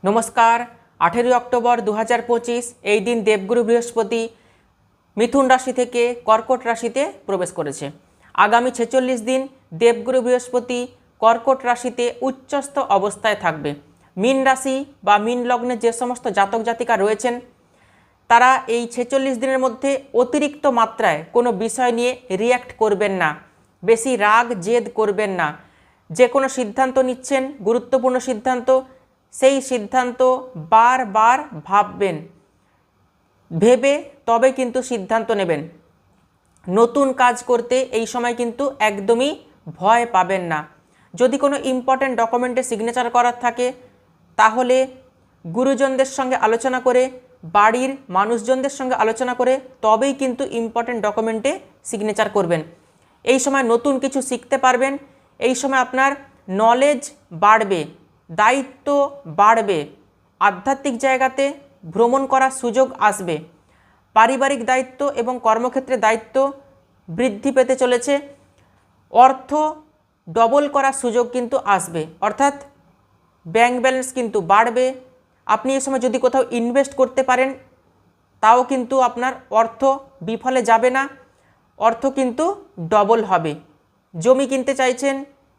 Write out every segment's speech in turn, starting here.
নমস্কার। 18 অক্টোবর 2025 এই দিন দেবগুরু বৃহস্পতি মিথুন রাশি থেকে কর্কট রাশিতে প্রবেশ করেছে। আগামী 46 দিন দেবগুরু বৃহস্পতি কর্কট রাশিতে উচ্চস্থ অবস্থায় থাকবে। মীন রাশি বা মীন লগ্নে যে সমস্ত জাতক জাতিকা রয়েছেন তারা এই 46 দিনের মধ্যে অতিরিক্ত মাত্রায় কোনো বিষয় নিয়ে রিয়্যাক্ট করবেন না, বেশি রাগ জেদ করবেন না। যে কোনো সিদ্ধান্ত নিচ্ছেন, গুরুত্বপূর্ণ সিদ্ধান্ত, সেই সিদ্ধান্ত বারবার ভাববেন, ভেবে তবে কিন্তু সিদ্ধান্ত নেবেন। নতুন কাজ করতে এই সময় কিন্তু একদমই ভয় পাবেন না। যদি কোনো ইম্পর্ট্যান্ট ডকুমেন্টে সিগনেচার করার থাকে তাহলে গুরুজনদের সঙ্গে আলোচনা করে, বাড়ির মানুষজনদের সঙ্গে আলোচনা করে তবেই কিন্তু ইম্পর্ট্যান্ট ডকুমেন্টে সিগনেচার করবেন। এই সময় নতুন কিছু শিখতে পারবেন, এই সময় আপনার নলেজ বাড়বে, দায়িত্ব বাড়বে, আধ্যাত্মিক জায়গাতে ভ্রমণ করার সুযোগ আসবে, পারিবারিক দায়িত্ব এবং কর্মক্ষেত্রে দায়িত্ব বৃদ্ধি পেতে চলেছে, অর্থ ডবল করার সুযোগ কিন্তু আসবে, অর্থাৎ ব্যাংক ব্যালেন্স কিন্তু বাড়বে। আপনি এই সময় যদি কোথাও ইনভেস্ট করতে পারেন তাও কিন্তু আপনার অর্থ বিফলে যাবে না, অর্থ কিন্তু ডবল হবে। জমি কিনতে চাইছেন,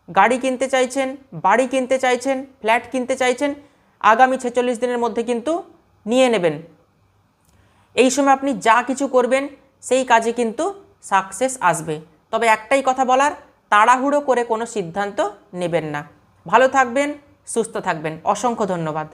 গাড়ি কিনতে চাইছেন, বাড়ি কিনতে চাইছেন, ফ্ল্যাট কিনতে চাইছেন, আগামী 46 দিনের মধ্যে কিন্তু নিয়ে নেবেন। এই সময় আপনি যা কিছু করবেন সেই কাজে কিন্তু সাকসেস আসবে। তবে একটাই কথা বলার, তাড়াহুড়ো করে কোনো সিদ্ধান্ত নেবেন না। ভালো থাকবেন, সুস্থ থাকবেন। অসংখ্য ধন্যবাদ।